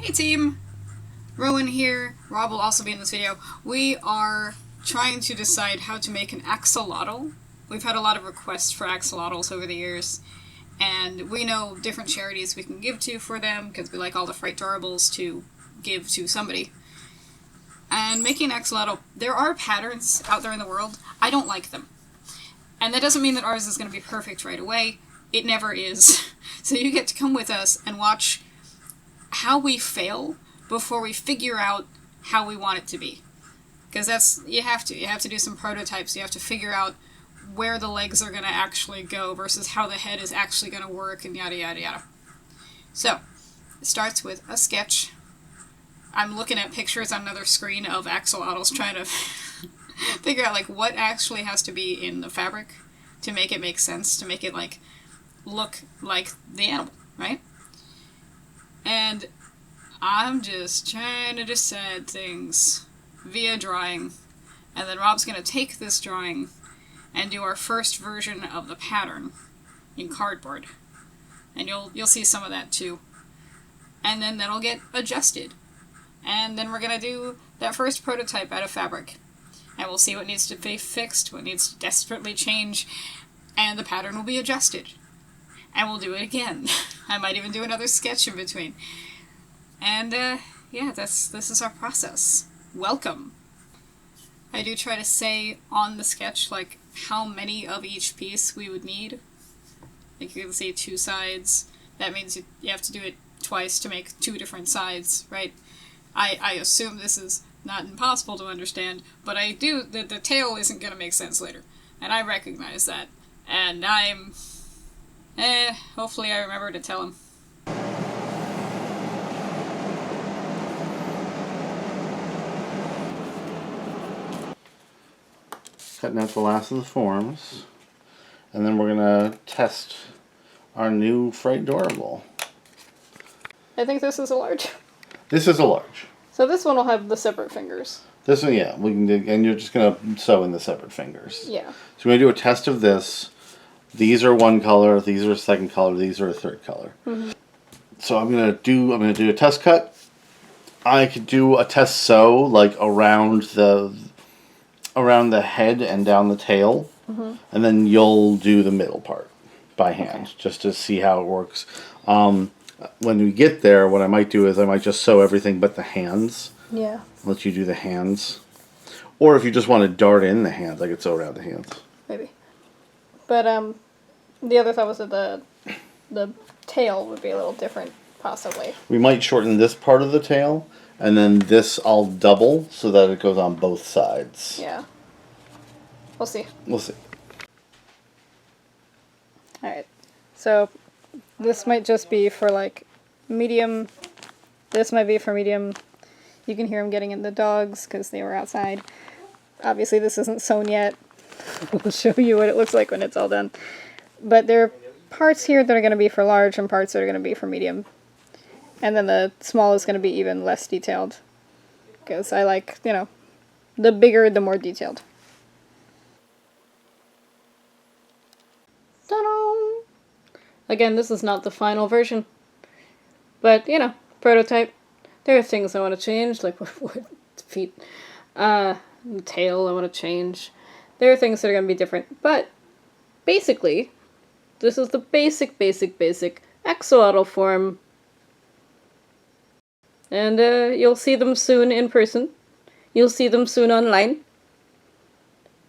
Hey team! Rowan here. Rob will also be in this video. We are trying to decide how to make an axolotl. We've had a lot of requests for axolotls over the years, and we know different charities we can give to for them, because we like all the fright durables to give to somebody. And making an axolotl, there are patterns out there in the world. I don't like them. And that doesn't mean that ours is going to be perfect right away. It never is. So you get to come with us and watch how we fail before we figure out how we want it to be. Because that's, you have to do some prototypes. You have to figure out where the legs are going to actually go versus how the head is actually going to work, and yada yada yada. So, it starts with a sketch. I'm looking at pictures on another screen of axolotls, trying to figure out like what actually has to be in the fabric to make it make sense, to make it like look like the animal, right? And I'm just trying to decide things via drawing, and then Rob's going to take this drawing and do our first version of the pattern in cardboard, and you'll see some of that too. And then that'll get adjusted, and then we're going to do that first prototype out of fabric, and we'll see what needs to be fixed, what needs to desperately change, and the pattern will be adjusted. And we'll do it again. I might even do another sketch in between. And, yeah, this is our process. Welcome. I do try to say on the sketch, like, how many of each piece we would need. Like, you can see 2 sides. That means you have to do it twice to make 2 different sides, right? I assume this is not impossible to understand, but I do, the tail isn't going to make sense later. And I recognize that. And I'm... hopefully I remember to tell him. Cutting out the last of the forms, and then we're gonna test our new fright durable. I think this is a large. This is a large. So this one will have the separate fingers. This one, yeah, we can do, and you're just gonna sew in the separate fingers. Yeah. So we're gonna do a test of this. These are one color, these are a second color, these are a third color. Mm-hmm. So I'm gonna do a test cut. I could do a test sew like around the head and down the tail, mm-hmm. and then you'll do the middle part by hand, okay, just to see how it works. When we get there, what I might do is I might just sew everything but the hands. Yeah. Let you do the hands. Or if you just want to dart in the hands, I could sew around the hands. Maybe. But the other thought was that the tail would be a little different, possibly. We might shorten this part of the tail, and then this I'll double so that it goes on both sides. Yeah. We'll see. We'll see. Alright. So, this might just be for, like, medium. This might be for medium. You can hear them getting in the dogs because they were outside. Obviously, this isn't sewn yet. We'll show you what it looks like when it's all done. But there are parts here that are going to be for large and parts that are going to be for medium. And then the small is going to be even less detailed. Because I like, you know, the bigger, the more detailed. Ta-da! Again, this is not the final version. But, you know, prototype. There are things I want to change, like what feet, the tail I want to change. There are things that are going to be different, but basically, this is the basic axolotl form. And you'll see them soon in person. You'll see them soon online.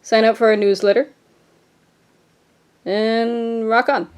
Sign up for our newsletter. And rock on.